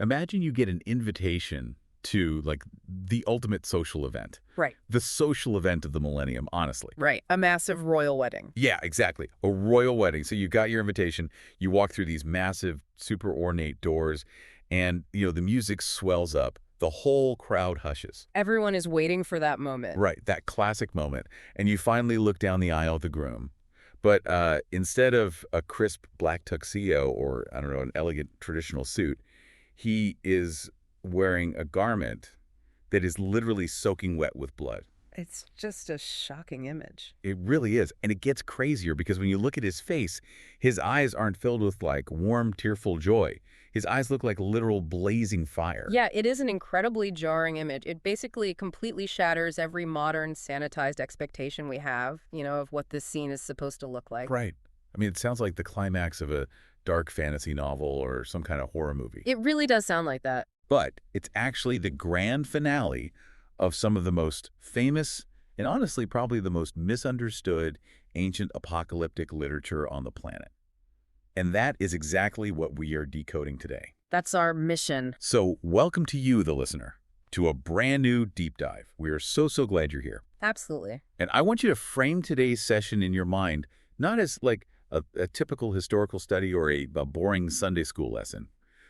Imagine you get an invitation to, like, the ultimate social event. Right. The social event of the millennium, honestly. Right. A massive royal wedding. Yeah, exactly. A royal wedding. So you got your invitation, you walk through these massive, super ornate doors, and, the music swells up. The whole crowd hushes. Everyone is waiting for that moment. Right, that classic moment. And you finally look down the aisle of the groom. But instead of a crisp black tuxedo or, I don't know, an elegant traditional suit, he is wearing a garment that is literally soaking wet with blood. It's just a shocking image. It really is. And it gets crazier because when you look at his face, his eyes aren't filled with, like, warm, tearful joy. His eyes look like literal blazing fire. Yeah, it is an incredibly jarring image. It basically completely shatters every modern sanitized expectation we have, of what this scene is supposed to look like. Right. I mean, it sounds like the climax of a dark fantasy novel or some kind of horror movie. It really does sound like that. But it's actually the grand finale of some of the most famous and honestly probably the most misunderstood ancient apocalyptic literature on the planet. And that is exactly what we are decoding today. That's our mission. So welcome to you, the listener, to a brand new deep dive. We are so glad you're here. Absolutely. And I want you to frame today's session in your mind, not as like a typical historical study or a boring Sunday school lesson.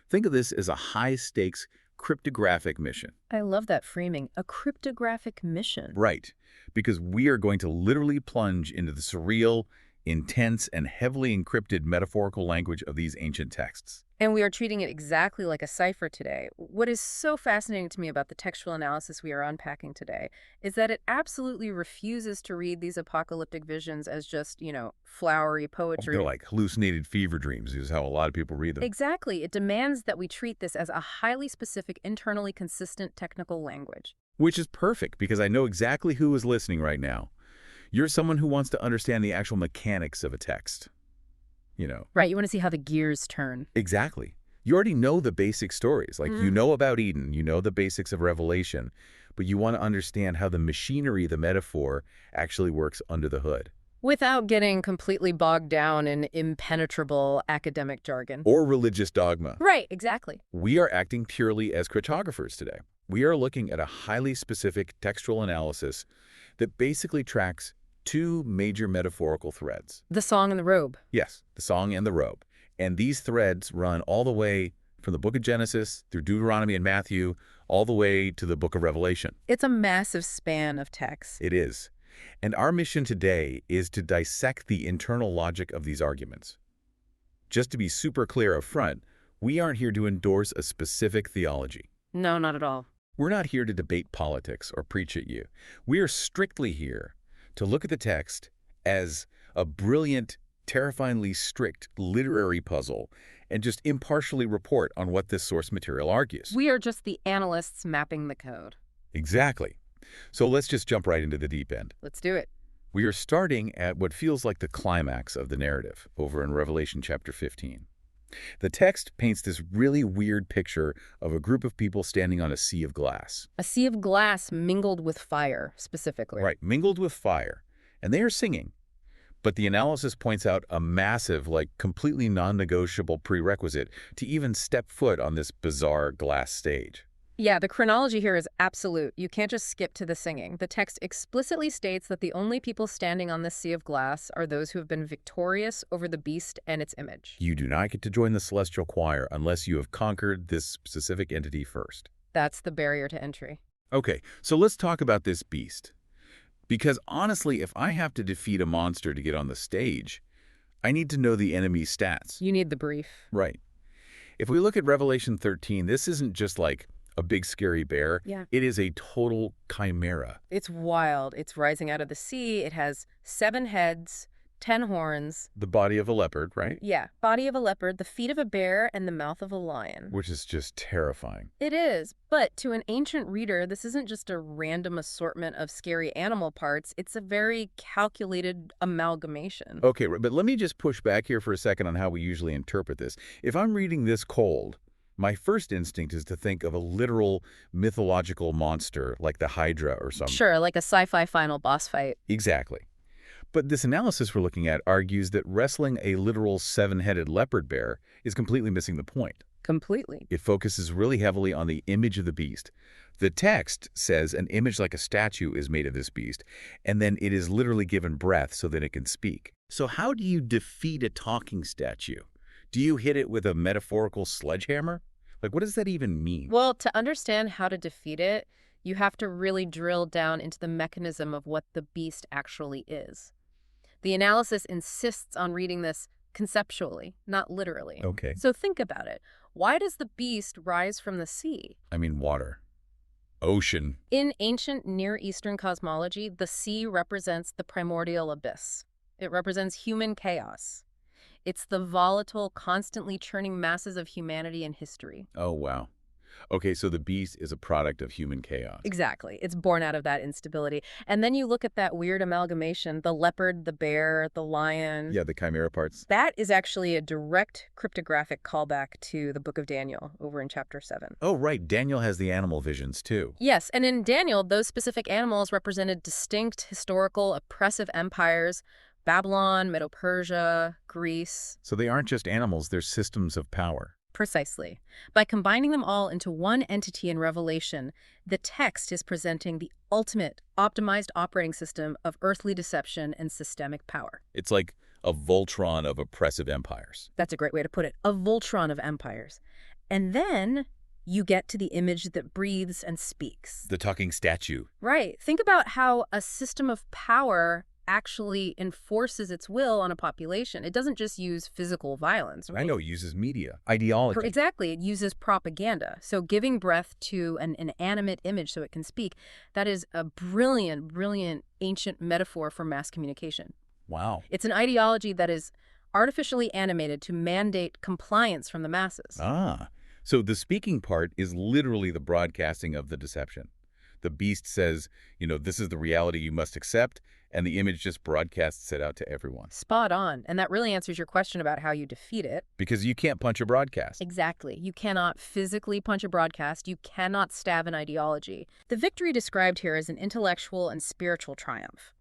Think of this as a high-stakes cryptographic mission. I love that framing. A cryptographic mission. Right, because we are going to literally plunge into the surreal, intense, and heavily encrypted metaphorical language of these ancient texts. And we are treating it exactly like a cipher today. What is so fascinating to me about the textual analysis we are unpacking today is that it absolutely refuses to read these apocalyptic visions as just, flowery poetry. They're like hallucinated fever dreams is how a lot of people read them. Exactly. It demands that we treat this as a highly specific, internally consistent technical language. Which is perfect, because I know exactly who is listening right now. You're someone who wants to understand the actual mechanics of a text. Right, you want to see how the gears turn. Exactly. You already know the basic stories. Like, you know about Eden, you know the basics of Revelation, but you want to understand how the machinery, the metaphor, actually works under the hood. Without getting completely bogged down in impenetrable academic jargon. Or religious dogma. Right, exactly. We are acting purely as cryptographers today. We are looking at a highly specific textual analysis that basically tracks two major metaphorical threads. The song and the robe. Yes, the song and the robe. And these threads run all the way from the book of Genesis through Deuteronomy and Matthew, all the way to the book of Revelation. It's a massive span of text. It is. And our mission today is to dissect the internal logic of these arguments. Just to be super clear up front, we aren't here to endorse a specific theology. No, not at all. We're not here to debate politics or preach at you. We are strictly here to look at the text as a brilliant, terrifyingly strict literary puzzle and just impartially report on what this source material argues. We are just the analysts mapping the code. Exactly. So let's just jump right into the deep end. Let's do it. We are starting at what feels like the climax of the narrative over in Revelation chapter 15. The text paints this really weird picture of a group of people standing on a sea of glass. A sea of glass mingled with fire, specifically. Right, mingled with fire. And they are singing. But the analysis points out a massive, like completely non-negotiable prerequisite to even step foot on this bizarre glass stage. Yeah, the chronology here is absolute. You can't just skip to the singing. The text explicitly states that the only people standing on this sea of glass are those who have been victorious over the beast and its image. You do not get to join the celestial choir unless you have conquered this specific entity first. That's the barrier to entry. Okay, so let's talk about this beast. Because honestly, if I have to defeat a monster to get on the stage, I need to know the enemy's stats. You need the brief. Right. If we look at Revelation 13, this isn't just like a big scary bear. Yeah. It is a total chimera. It's wild. It's rising out of the sea. It has 7 heads, 10 horns. The body of a leopard, right? Yeah, body of a leopard, the feet of a bear, and the mouth of a lion. Which is just terrifying. It is, but to an ancient reader, this isn't just a random assortment of scary animal parts. It's a very calculated amalgamation. Okay, but let me just push back here for a second on how we usually interpret this. If I'm reading this cold, my first instinct is to think of a literal mythological monster like the Hydra or something. Sure, like a sci-fi final boss fight. Exactly. But this analysis we're looking at argues that wrestling a literal 7-headed leopard bear is completely missing the point. Completely. It focuses really heavily on the image of the beast. The text says an image like a statue is made of this beast, and then it is literally given breath so that it can speak. So how do you defeat a talking statue? Do you hit it with a metaphorical sledgehammer? Like, what does that even mean? Well, to understand how to defeat it, you have to really drill down into the mechanism of what the beast actually is. The analysis insists on reading this conceptually, not literally. Okay. So think about it. Why does the beast rise from the sea? I mean, water. Ocean. In ancient Near Eastern cosmology, the sea represents the primordial abyss. It represents human chaos. It's the volatile, constantly churning masses of humanity and history. Oh, wow. Okay, so the beast is a product of human chaos. Exactly. It's born out of that instability. And then you look at that weird amalgamation, the leopard, the bear, the lion. Yeah, the chimera parts. That is actually a direct cryptographic callback to the book of Daniel over in chapter 7. Oh, right. Daniel has the animal visions, too. Yes, and in Daniel, those specific animals represented distinct historical oppressive empires: Babylon, Medo-Persia, Greece. So they aren't just animals, they're systems of power. Precisely. By combining them all into one entity in Revelation, the text is presenting the ultimate optimized operating system of earthly deception and systemic power. It's like a Voltron of oppressive empires. That's a great way to put it. A Voltron of empires. And then you get to the image that breathes and speaks. The talking statue. Right. Think about how a system of power actually enforces its will on a population. It doesn't just use physical violence. Right? I know, it uses media, ideology. Exactly. It uses propaganda. So giving breath to an inanimate image so it can speak, that is a brilliant, brilliant ancient metaphor for mass communication. Wow. It's an ideology that is artificially animated to mandate compliance from the masses. Ah, so the speaking part is literally the broadcasting of the deception. The beast says, this is the reality you must accept, and the image just broadcasts it out to everyone. Spot on. And that really answers your question about how you defeat it. Because you can't punch a broadcast. Exactly. You cannot physically punch a broadcast. You cannot stab an ideology. The victory described here is an intellectual and spiritual triumph.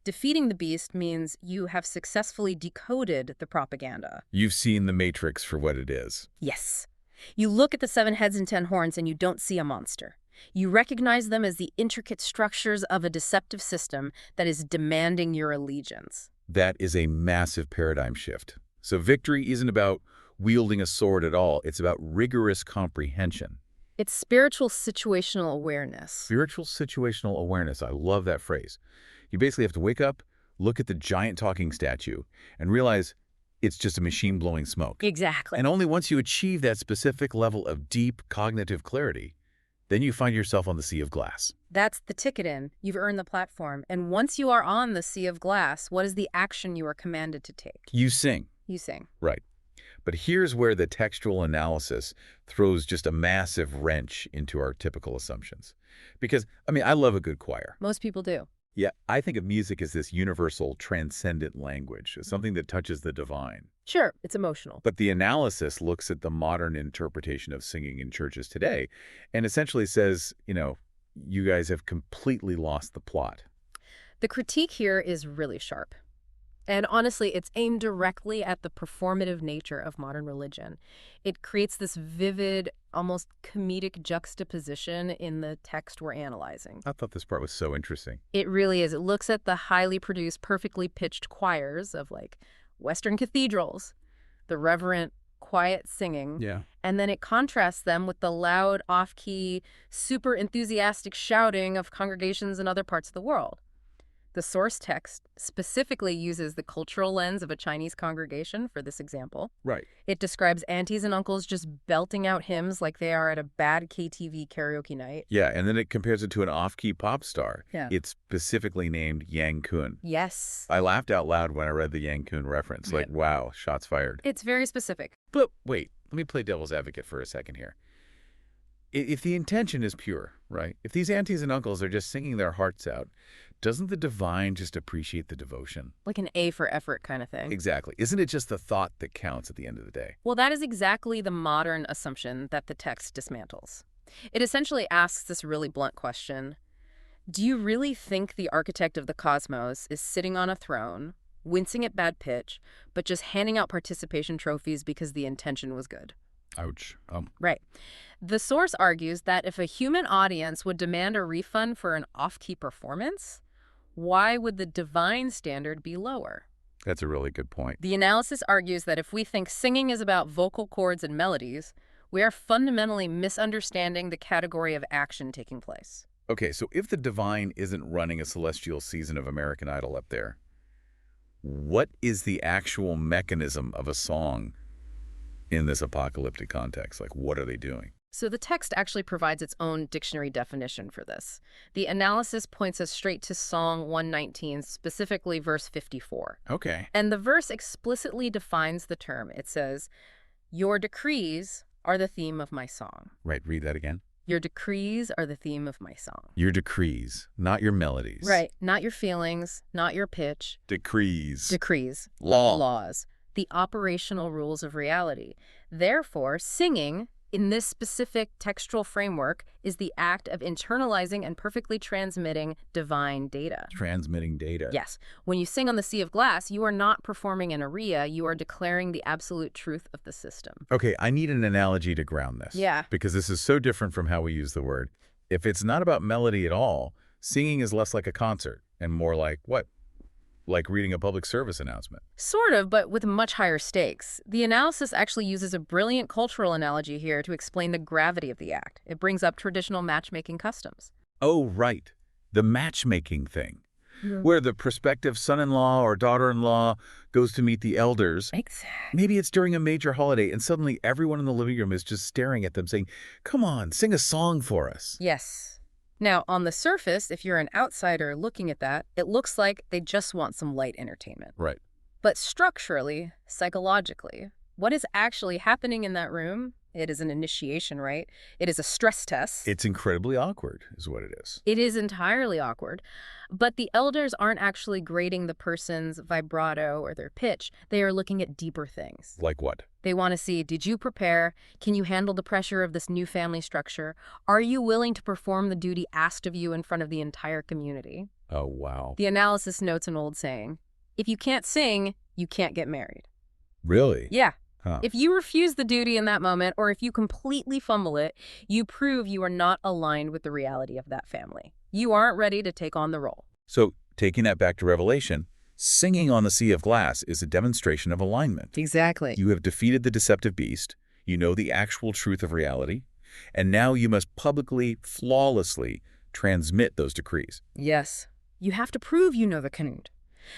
Defeating the beast means you have successfully decoded the propaganda. You've seen the Matrix for what it is. Yes. You look at the 7 heads and 10 horns and you don't see a monster. You recognize them as the intricate structures of a deceptive system that is demanding your allegiance. That is a massive paradigm shift. So victory isn't about wielding a sword at all. It's about rigorous comprehension. It's spiritual situational awareness. Spiritual situational awareness. I love that phrase. You basically have to wake up, look at the giant talking statue, and realize it's just a machine blowing smoke. Exactly. And only once you achieve that specific level of deep cognitive clarity, then you find yourself on the sea of glass. That's the ticket in. You've earned the platform. And once you are on the sea of glass, what is the action you are commanded to take? You sing. You sing. Right. But here's where the textual analysis throws just a massive wrench into our typical assumptions. Because, I love a good choir. Most people do. Yeah, I think of music as this universal, transcendent language, something that touches the divine. Sure, it's emotional. But the analysis looks at the modern interpretation of singing in churches today and essentially says, you guys have completely lost the plot. The critique here is really sharp. And honestly, it's aimed directly at the performative nature of modern religion. It creates this vivid, almost comedic juxtaposition in the text we're analyzing. I thought this part was so interesting. It really is. It looks at the highly produced, perfectly pitched choirs of Western cathedrals, the reverent, quiet singing. Yeah. And then it contrasts them with the loud, off-key, super enthusiastic shouting of congregations in other parts of the world. The source text specifically uses the cultural lens of a Chinese congregation for this example. Right. It describes aunties and uncles just belting out hymns like they are at a bad KTV karaoke night. Yeah, and then it compares it to an off-key pop star. Yeah. It's specifically named Yang Kun. Yes. I laughed out loud when I read the Yang Kun reference. Like, wow, shots fired. It's very specific. But wait, let me play devil's advocate for a second here. If the intention is pure, right? If these aunties and uncles are just singing their hearts out, doesn't the divine just appreciate the devotion? Like an A for effort kind of thing. Exactly. Isn't it just the thought that counts at the end of the day? Well, that is exactly the modern assumption that the text dismantles. It essentially asks this really blunt question. Do you really think the architect of the cosmos is sitting on a throne, wincing at bad pitch, but just handing out participation trophies because the intention was good? Ouch. Right. The source argues that if a human audience would demand a refund for an off-key performance, why would the divine standard be lower? That's a really good point. The analysis argues that if we think singing is about vocal cords and melodies, we are fundamentally misunderstanding the category of action taking place. Okay, so if the divine isn't running a celestial season of American Idol up there, what is the actual mechanism of a song in this apocalyptic context? Like, what are they doing? So the text actually provides its own dictionary definition for this. The analysis points us straight to Song 119, specifically verse 54. Okay. And the verse explicitly defines the term. It says, "Your decrees are the theme of my song." Right, read that again. Your decrees are the theme of my song. Your decrees, not your melodies. Right. Not your feelings, not your pitch. Decrees. Decrees. Law. Laws. The operational rules of reality. Therefore, singing, in this specific textual framework, is the act of internalizing and perfectly transmitting divine data. Transmitting data. Yes. When you sing on the Sea of Glass, you are not performing an aria, you are declaring the absolute truth of the system. Okay, I need an analogy to ground this. Yeah. Because this is so different from how we use the word. If it's not about melody at all, singing is less like a concert and more like what? Like reading a public service announcement. Sort of, but with much higher stakes. The analysis actually uses a brilliant cultural analogy here to explain the gravity of the act. It brings up traditional matchmaking customs. Oh, right. The matchmaking thing. Where the prospective son-in-law or daughter-in-law goes to meet the elders. Exactly. Maybe it's during a major holiday and suddenly everyone in the living room is just staring at them saying, "Come on, sing a song for us." Yes. Now, on the surface, if you're an outsider looking at that, it looks like they just want some light entertainment. Right. But structurally, psychologically, what is actually happening in that room? It is an initiation, right? It is a stress test. It's incredibly awkward, is what it is. It is entirely awkward. But the elders aren't actually grading the person's vibrato or their pitch. They are looking at deeper things. Like what? They want to see, did you prepare? Can you handle the pressure of this new family structure? Are you willing to perform the duty asked of you in front of the entire community? Oh, wow. The analysis notes an old saying, if you can't sing, you can't get married. Really? Yeah. Huh. If you refuse the duty in that moment, or if you completely fumble it, you prove you are not aligned with the reality of that family. You aren't ready to take on the role. So, taking that back to Revelation, singing on the Sea of Glass is a demonstration of alignment. Exactly. You have defeated the deceptive beast, you know the actual truth of reality, and now you must publicly, flawlessly transmit those decrees. Yes. You have to prove you know the Canute.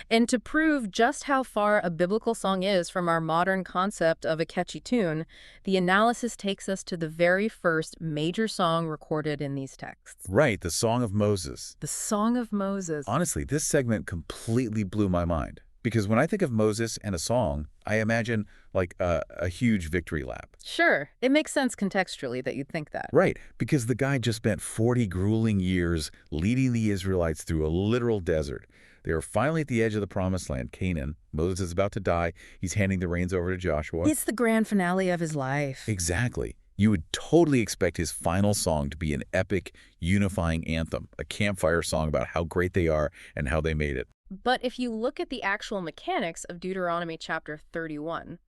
And to prove just how far a biblical song is from our modern concept of a catchy tune, the analysis takes us to the very first major song recorded in these texts. Right, the Song of Moses. The Song of Moses. Honestly, this segment completely blew my mind. Because when I think of Moses and a song, I imagine like a huge victory lap. Sure, it makes sense contextually that you'd think that. Right, because the guy just spent 40 grueling years leading the Israelites through a literal desert. They are finally at the edge of the promised land, Canaan. Moses is about to die. He's handing the reins over to Joshua. It's the grand finale of his life. Exactly. You would totally expect his final song to be an epic, unifying anthem, a campfire song about how great they are and how they made it. But if you look at the actual mechanics of Deuteronomy chapter 31,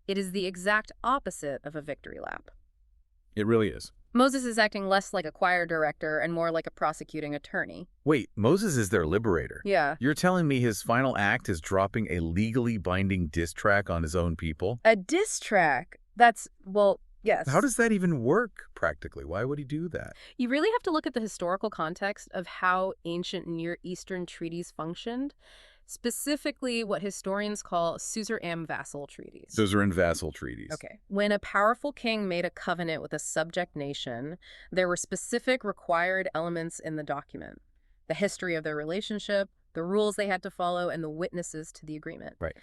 it is the exact opposite of a victory lap. It really is. Moses is acting less like a choir director and more like a prosecuting attorney. Wait, Moses is their liberator. Yeah. You're telling me his final act is dropping a legally binding diss track on his own people? A diss track? That's, well, yes. How does that even work, practically? Why would he do that? You really have to look at the historical context of how ancient Near Eastern treaties functioned, specifically what historians call suzerain vassal treaties. Those are in vassal treaties. Okay. When a powerful king made a covenant with a subject nation, there were specific required elements in the document. The history of their relationship, the rules they had to follow, and the witnesses to the agreement. Right.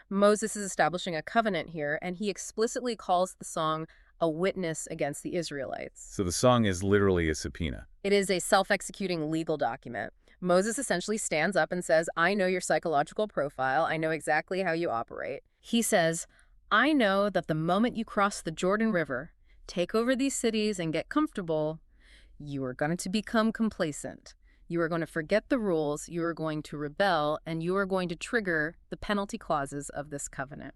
Moses is establishing a covenant here, and he explicitly calls the song a witness against the Israelites. So the song is literally a subpoena. It is a self-executing legal document. Moses essentially stands up and says, I know your psychological profile. I know exactly how you operate. He says, I know that the moment you cross the Jordan River, take over these cities and get comfortable, you are going to become complacent. You are going to forget the rules, you are going to rebel, and you are going to trigger the penalty clauses of this covenant.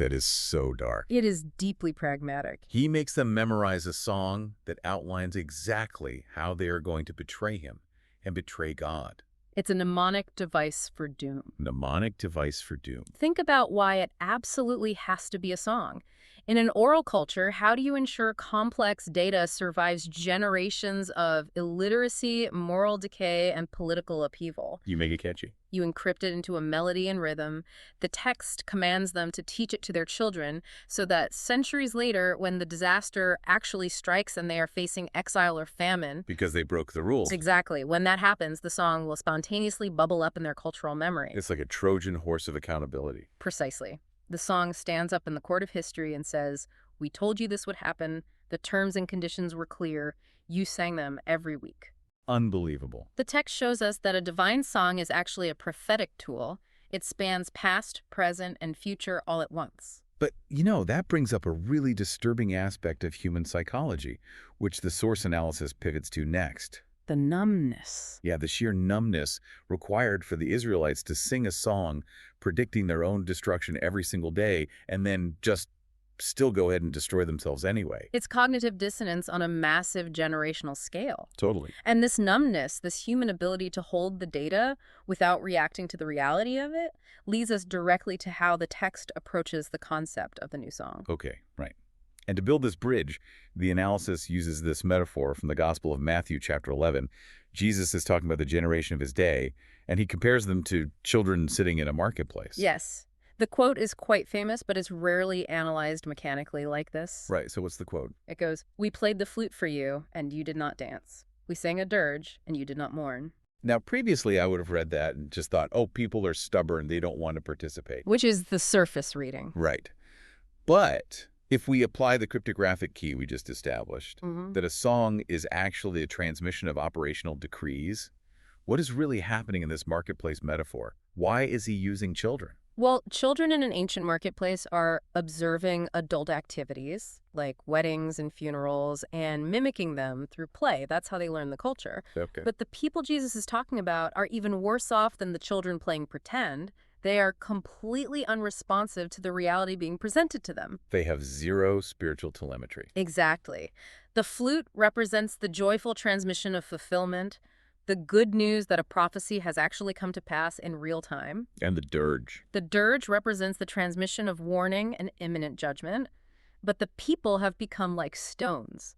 That is so dark. It is deeply pragmatic. He makes them memorize a song that outlines exactly how they are going to betray him and betray God. It's a mnemonic device for doom. Mnemonic device for doom. Think about why it absolutely has to be a song. In an oral culture, how do you ensure complex data survives generations of illiteracy, moral decay, and political upheaval? You make it catchy. You encrypt it into a melody and rhythm. The text commands them to teach it to their children so that centuries later, when the disaster actually strikes and they are facing exile or famine— Because they broke the rules. Exactly. When that happens, the song will spontaneously bubble up in their cultural memory. It's like a Trojan horse of accountability. Precisely. The song stands up in the court of history and says, "We told you this would happen. The terms and conditions were clear. You sang them every week." Unbelievable. The text shows us that a divine song is actually a prophetic tool. It spans past, present, and future all at once. But, that brings up a really disturbing aspect of human psychology, which the source analysis pivots to next. The numbness. Yeah, the sheer numbness required for the Israelites to sing a song predicting their own destruction every single day and then just still go ahead and destroy themselves anyway. It's cognitive dissonance on a massive generational scale. Totally. And this numbness, this human ability to hold the data without reacting to the reality of it, leads us directly to how the text approaches the concept of the new song. Okay, right. And to build this bridge, the analysis uses this metaphor from the Gospel of Matthew, chapter 11. Jesus is talking about the generation of his day, and he compares them to children sitting in a marketplace. Yes. The quote is quite famous, but it's rarely analyzed mechanically like this. Right, so what's the quote? It goes, "We played the flute for you, and you did not dance. We sang a dirge, and you did not mourn." Now, previously, I would have read that and just thought, oh, people are stubborn, they don't want to participate. Which is the surface reading. Right. But if we apply the cryptographic key we just established, that a song is actually a transmission of operational decrees, what is really happening in this marketplace metaphor? Why is he using children? Well, children in an ancient marketplace are observing adult activities, like weddings and funerals, and mimicking them through play. That's how they learn the culture. Okay. But the people Jesus is talking about are even worse off than the children playing pretend. They are completely unresponsive to the reality being presented to them. They have zero spiritual telemetry. Exactly. The flute represents the joyful transmission of fulfillment, the good news that a prophecy has actually come to pass in real time. And the dirge. The dirge represents the transmission of warning and imminent judgment. But the people have become like stones.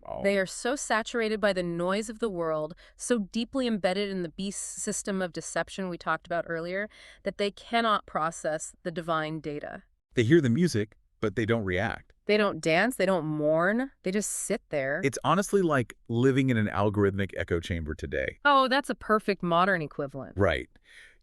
Oh. They are so saturated by the noise of the world, so deeply embedded in the beast system of deception we talked about earlier, that they cannot process the divine data. They hear the music, but they don't react. They don't dance, they don't mourn, they just sit there. It's honestly like living in an algorithmic echo chamber today. Oh, that's a perfect modern equivalent. Right.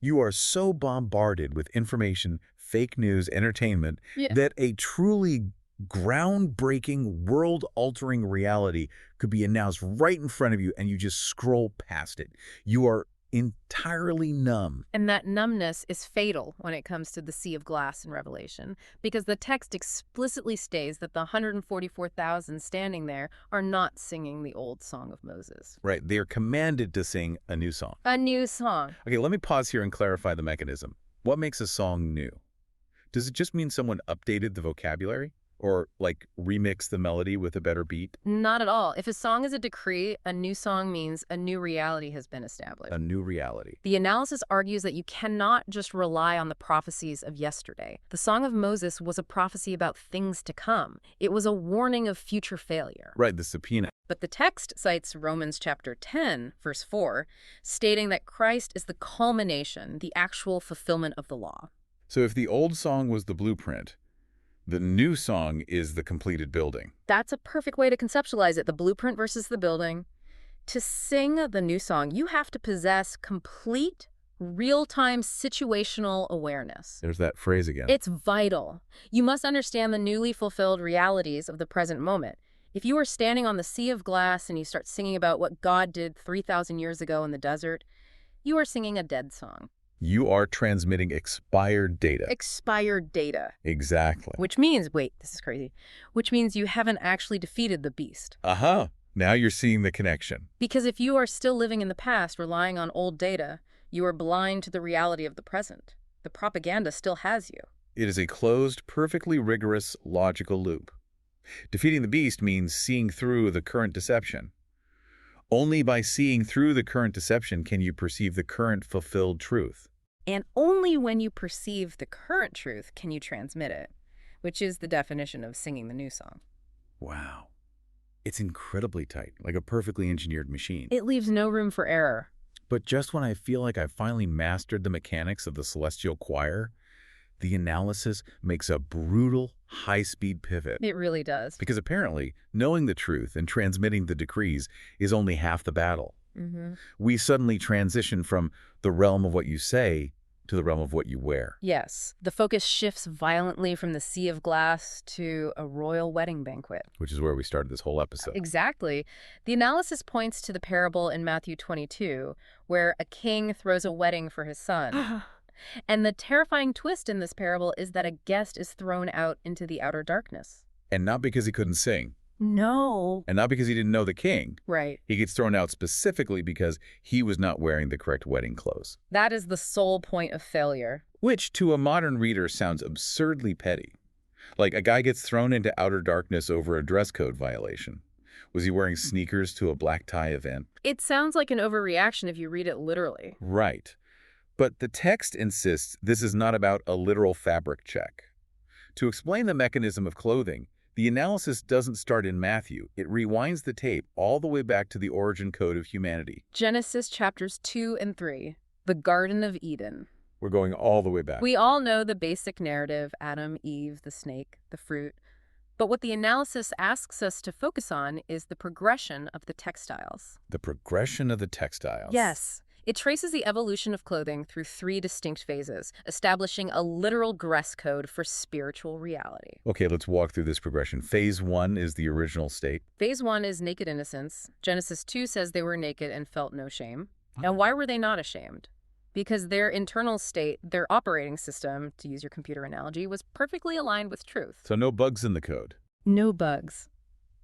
You are so bombarded with information, fake news, entertainment, that a truly groundbreaking, world-altering reality could be announced right in front of you, and you just scroll past it. You are entirely numb. And that numbness is fatal when it comes to the sea of glass in Revelation, because the text explicitly states that the 144,000 standing there are not singing the old song of Moses. Right. They are commanded to sing a new song. A new song. Okay, let me pause here and clarify the mechanism. What makes a song new? Does it just mean someone updated the vocabulary? Or, like, remix the melody with a better beat? Not at all. If a song is a decree, a new song means a new reality has been established. A new reality. The analysis argues that you cannot just rely on the prophecies of yesterday. The Song of Moses was a prophecy about things to come. It was a warning of future failure. Right, the subpoena. But the text cites Romans chapter 10, verse 4, stating that Christ is the culmination, the actual fulfillment of the law. So if the old song was the blueprint, the new song is the completed building. That's a perfect way to conceptualize it, the blueprint versus the building. To sing the new song, you have to possess complete, real-time situational awareness. There's that phrase again. It's vital. You must understand the newly fulfilled realities of the present moment. If you are standing on the sea of glass and you start singing about what God did 3,000 years ago in the desert, you are singing a dead song. You are transmitting expired data. Expired data. Exactly. Which means, wait, this is crazy, which means you haven't actually defeated the beast. Uh-huh. Now you're seeing the connection. Because if you are still living in the past, relying on old data, you are blind to the reality of the present. The propaganda still has you. It is a closed, perfectly rigorous, logical loop. Defeating the beast means seeing through the current deception. Only by seeing through the current deception can you perceive the current fulfilled truth. And only when you perceive the current truth can you transmit it, which is the definition of singing the new song. Wow. It's incredibly tight, like a perfectly engineered machine. It leaves no room for error. But just when I feel like I've finally mastered the mechanics of the celestial choir, the analysis makes a brutal, high-speed pivot. It really does. Because apparently, knowing the truth and transmitting the decrees is only half the battle. We suddenly transition from the realm of what you say to the realm of what you wear. Yes. The focus shifts violently from the sea of glass to a royal wedding banquet. Which is where we started this whole episode. Exactly. The analysis points to the parable in Matthew 22, where a king throws a wedding for his son. And the terrifying twist in this parable is that a guest is thrown out into the outer darkness. And not because he couldn't sing. No. And not because he didn't know the king. Right. He gets thrown out specifically because he was not wearing the correct wedding clothes. That is the sole point of failure. Which, to a modern reader, sounds absurdly petty. Like a guy gets thrown into outer darkness over a dress code violation. Was he wearing sneakers to a black tie event? It sounds like an overreaction if you read it literally. Right. But the text insists this is not about a literal fabric check. To explain the mechanism of clothing, the analysis doesn't start in Matthew. It rewinds the tape all the way back to the origin code of humanity. Genesis chapters 2 and 3, the Garden of Eden. We're going all the way back. We all know the basic narrative, Adam, Eve, the snake, the fruit. But what the analysis asks us to focus on is the progression of the textiles. The progression of the textiles. Yes. It traces the evolution of clothing through 3 distinct phases, establishing a literal dress code for spiritual reality. Okay, let's walk through this progression. Phase 1 is the original state. Phase 1 is naked innocence. Genesis 2 says they were naked and felt no shame. And why were they not ashamed? Because their internal state, their operating system, to use your computer analogy, was perfectly aligned with truth. So no bugs in the code. No bugs.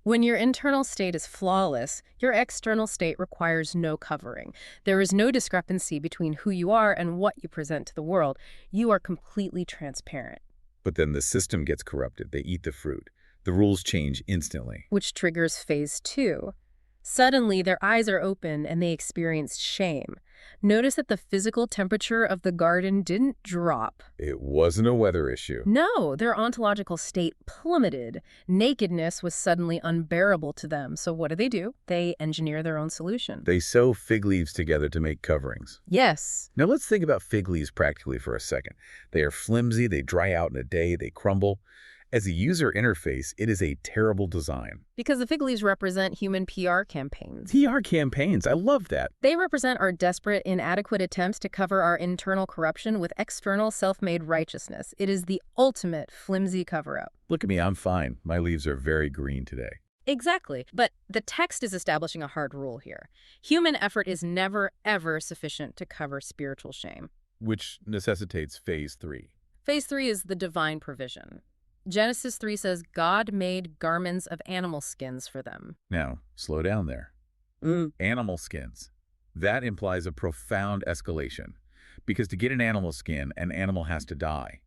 When your internal state is flawless, your external state requires no covering. There is no discrepancy between who you are and what you present to the world. You are completely transparent. But then the system gets corrupted. They eat the fruit. The rules change instantly. Which triggers phase 2. Suddenly, their eyes are open and they experience shame. Notice that the physical temperature of the garden didn't drop. It wasn't a weather issue. No, their ontological state plummeted. Nakedness was suddenly unbearable to them. So what do? They engineer their own solution. They sew fig leaves together to make coverings. Yes. Now let's think about fig leaves practically for a second. They are flimsy, they dry out in a day, they crumble. As a user interface, it is a terrible design. Because the fig leaves represent human PR campaigns. PR campaigns, I love that. They represent our desperate, inadequate attempts to cover our internal corruption with external self-made righteousness. It is the ultimate flimsy cover-up. Look at me, I'm fine. My leaves are very green today. Exactly. But the text is establishing a hard rule here. Human effort is never, ever sufficient to cover spiritual shame. Which necessitates phase 3. Phase 3 is the divine provision. Genesis 3 says God made garments of animal skins for them. Now, slow down there. Animal skins. That implies a profound escalation. Because to get an animal skin, an animal has to die.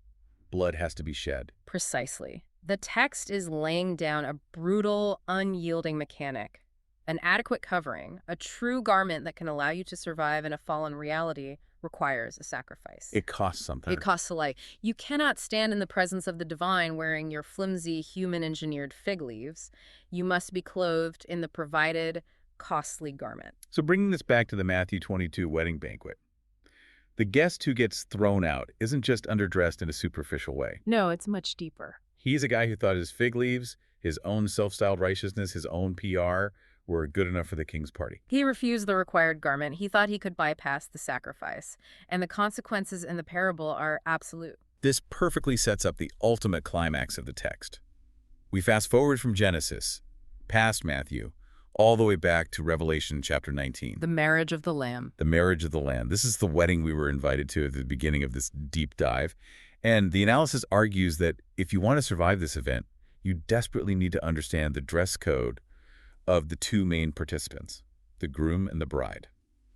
Blood has to be shed. Precisely. The text is laying down a brutal, unyielding mechanic. An adequate covering, a true garment that can allow you to survive in a fallen reality, requires a sacrifice. It costs something. It costs a life. You cannot stand in the presence of the divine wearing your flimsy, human-engineered fig leaves. You must be clothed in the provided, costly garment. So bringing this back to the Matthew 22 wedding banquet, the guest who gets thrown out isn't just underdressed in a superficial way. No, it's much deeper. He's a guy who thought his fig leaves, his own self-styled righteousness, his own PR, were good enough for the king's party. He refused the required garment. He thought he could bypass the sacrifice. And the consequences in the parable are absolute. This perfectly sets up the ultimate climax of the text. We fast forward from Genesis, past Matthew, all the way back to Revelation chapter 19. The marriage of the Lamb. The marriage of the Lamb. This is the wedding we were invited to at the beginning of this deep dive. And the analysis argues that if you want to survive this event, you desperately need to understand the dress code of the two main participants, the groom and the bride.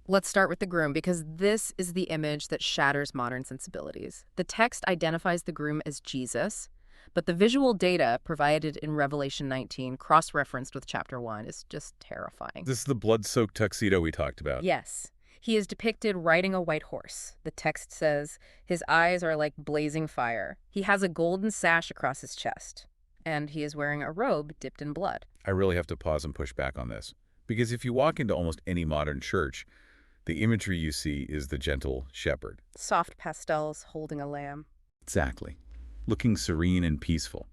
Let's start with the groom, because this is the image that shatters modern sensibilities. The text identifies the groom as Jesus, but the visual data provided in Revelation 19, cross-referenced with chapter 1, is just terrifying. This is the blood-soaked tuxedo we talked about. Yes. He is depicted riding a white horse. The text says his eyes are like blazing fire. He has a golden sash across his chest, and he is wearing a robe dipped in blood. I really have to pause and push back on this, because if you walk into almost any modern church, the imagery you see is the gentle shepherd. Soft pastels holding a lamb. Exactly. Looking serene and peaceful.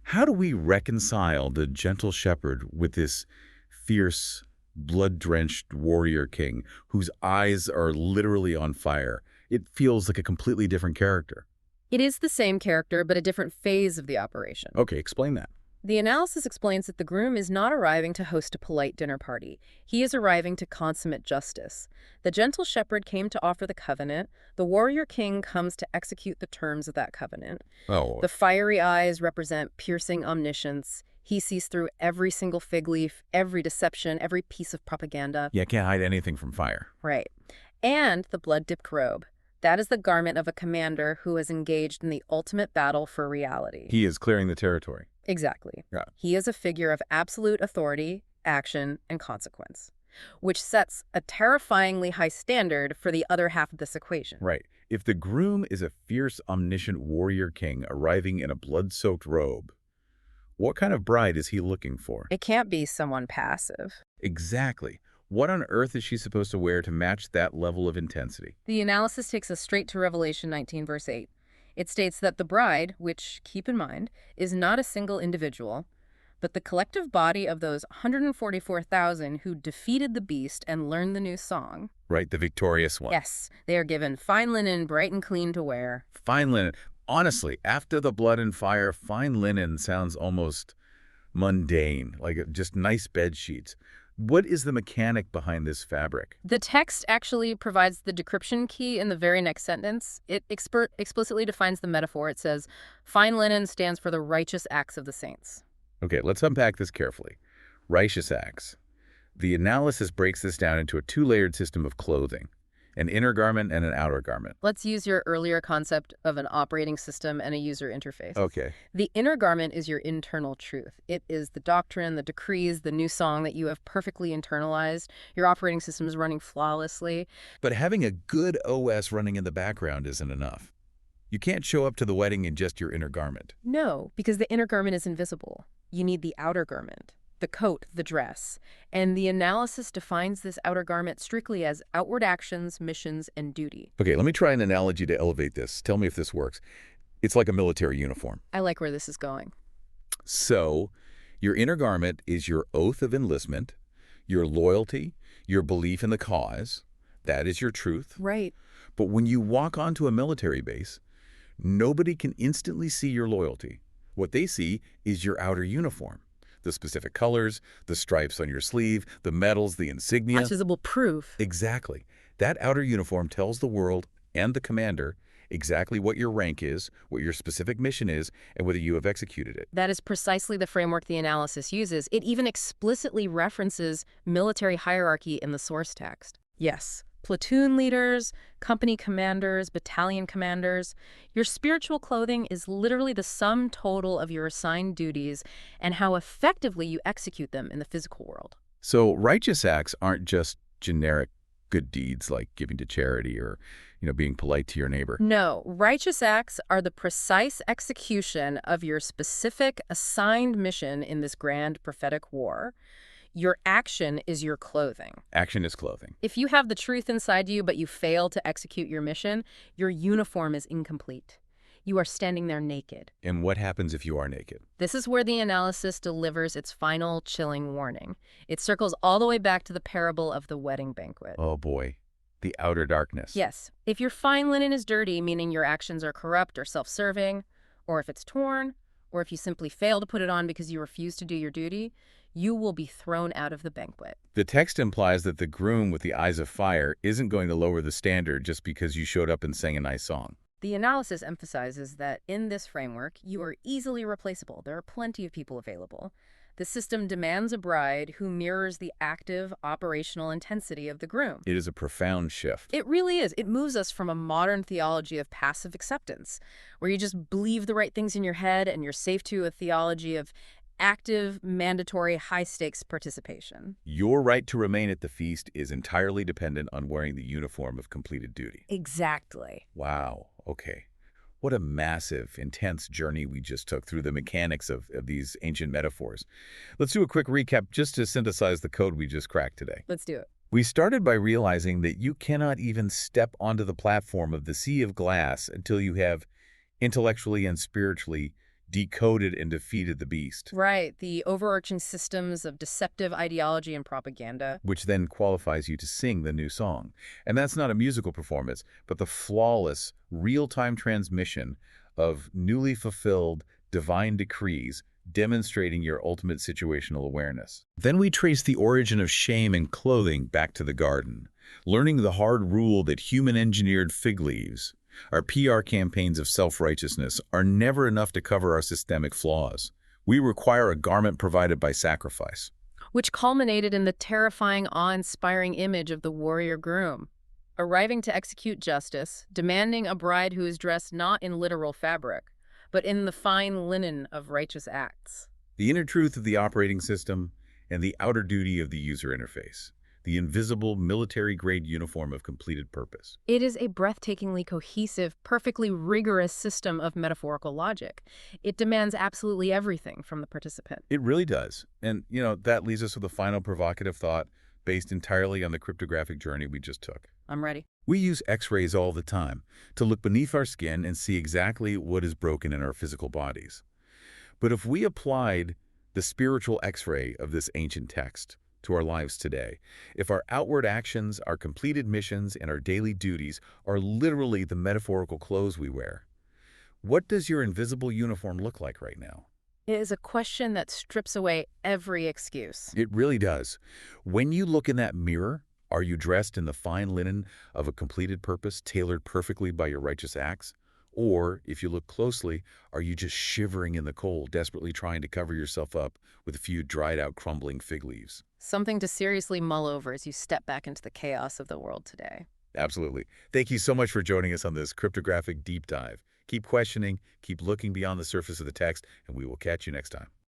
How do we reconcile the gentle shepherd with this fierce, blood-drenched warrior king whose eyes are literally on fire? It feels like a completely different character. It is the same character, but a different phase of the operation. Okay, explain that. The analysis explains that the groom is not arriving to host a polite dinner party. He is arriving to consummate justice. The gentle shepherd came to offer the covenant. The warrior king comes to execute the terms of that covenant. Oh. The fiery eyes represent piercing omniscience. He sees through every single fig leaf, every deception, every piece of propaganda. Yeah, can't hide anything from fire. Right. And the blood-dipped robe. That is the garment of a commander who has engaged in the ultimate battle for reality. He is clearing the territory. Exactly. Yeah. He is a figure of absolute authority, action, and consequence, which sets a terrifyingly high standard for the other half of this equation. Right. If the groom is a fierce, omniscient warrior king arriving in a blood-soaked robe, what kind of bride is he looking for? It can't be someone passive. Exactly. What on earth is she supposed to wear to match that level of intensity? The analysis takes us straight to Revelation 19, verse 8. It states that the bride, which, keep in mind, is not a single individual, but the collective body of those 144,000 who defeated the beast and learned the new song. Right, the victorious one. Yes, they are given fine linen, bright and clean to wear. Fine linen. Honestly, after the blood and fire, fine linen sounds almost mundane, like just nice bed sheets. What is the mechanic behind this fabric? The text actually provides the decryption key in the very next sentence. It explicitly defines the metaphor. It says, fine linen stands for the righteous acts of the saints. Okay, let's unpack this carefully. Righteous acts. The analysis breaks this down into a two-layered system of clothing, an inner garment and an outer garment. Let's use your earlier concept of an operating system and a user interface. Okay. The inner garment is your internal truth. It is the doctrine, the decrees, the new song that you have perfectly internalized. Your operating system is running flawlessly. But having a good OS running in the background isn't enough. You can't show up to the wedding in just your inner garment. No, because the inner garment is invisible. You need the outer garment. The coat, the dress. And the analysis defines this outer garment strictly as outward actions, missions, and duty. Okay, let me try an analogy to elevate this. Tell me if this works. It's like a military uniform. I like where this is going. So, your inner garment is your oath of enlistment, your loyalty, your belief in the cause. That is your truth. Right. But when you walk onto a military base, nobody can instantly see your loyalty. What they see is your outer uniform. The specific colors, the stripes on your sleeve, the medals, the insignia. That's visible proof. Exactly. That outer uniform tells the world and the commander exactly what your rank is, what your specific mission is, and whether you have executed it. That is precisely the framework the analysis uses. It even explicitly references military hierarchy in the source text. Yes. Platoon leaders, company commanders, battalion commanders. Your spiritual clothing is literally the sum total of your assigned duties and how effectively you execute them in the physical world. So righteous acts aren't just generic good deeds like giving to charity or, being polite to your neighbor. No, righteous acts are the precise execution of your specific assigned mission in this grand prophetic war. Your action is your clothing. Action is clothing. If you have the truth inside you, but you fail to execute your mission, your uniform is incomplete. You are standing there naked. And what happens if you are naked? This is where the analysis delivers its final chilling warning. It circles all the way back to the parable of the wedding banquet. Oh boy, the outer darkness. Yes. If your fine linen is dirty, meaning your actions are corrupt or self-serving, or if it's torn, or if you simply fail to put it on because you refuse to do your duty, you will be thrown out of the banquet. The text implies that the groom with the eyes of fire isn't going to lower the standard just because you showed up and sang a nice song. The analysis emphasizes that in this framework, you are easily replaceable. There are plenty of people available. The system demands a bride who mirrors the active operational intensity of the groom. It is a profound shift. It really is. It moves us from a modern theology of passive acceptance, where you just believe the right things in your head and you're safe, to a theology of active, mandatory, high-stakes participation. Your right to remain at the feast is entirely dependent on wearing the uniform of completed duty. Exactly. Wow. Okay. What a massive, intense journey we just took through the mechanics of these ancient metaphors. Let's do a quick recap just to synthesize the code we just cracked today. Let's do it. We started by realizing that you cannot even step onto the platform of the sea of glass until you have intellectually and spiritually decoded and defeated the beast. Right, the overarching systems of deceptive ideology and propaganda. Which then qualifies you to sing the new song. And that's not a musical performance, but the flawless, real-time transmission of newly fulfilled divine decrees demonstrating your ultimate situational awareness. Then we trace the origin of shame and clothing back to the garden, learning the hard rule that human-engineered fig leaves, our PR campaigns of self-righteousness, are never enough to cover our systemic flaws. We require a garment provided by sacrifice. Which culminated in the terrifying, awe-inspiring image of the warrior groom, arriving to execute justice, demanding a bride who is dressed not in literal fabric, but in the fine linen of righteous acts. The inner truth of the operating system and the outer duty of the user interface. The invisible military-grade uniform of completed purpose. It is a breathtakingly cohesive, perfectly rigorous system of metaphorical logic. It demands absolutely everything from the participant. It really does. And, that leaves us with a final provocative thought based entirely on the cryptographic journey we just took. I'm ready. We use X-rays all the time to look beneath our skin and see exactly what is broken in our physical bodies. But if we applied the spiritual X-ray of this ancient text to our lives today, if our outward actions, our completed missions, and our daily duties are literally the metaphorical clothes we wear, what does your invisible uniform look like right now? It is a question that strips away every excuse. It really does. When you look in that mirror, are you dressed in the fine linen of a completed purpose, tailored perfectly by your righteous acts? Or, if you look closely, are you just shivering in the cold, desperately trying to cover yourself up with a few dried-out, crumbling fig leaves? Something to seriously mull over as you step back into the chaos of the world today. Absolutely. Thank you so much for joining us on this cryptographic deep dive. Keep questioning, keep looking beyond the surface of the text, and we will catch you next time.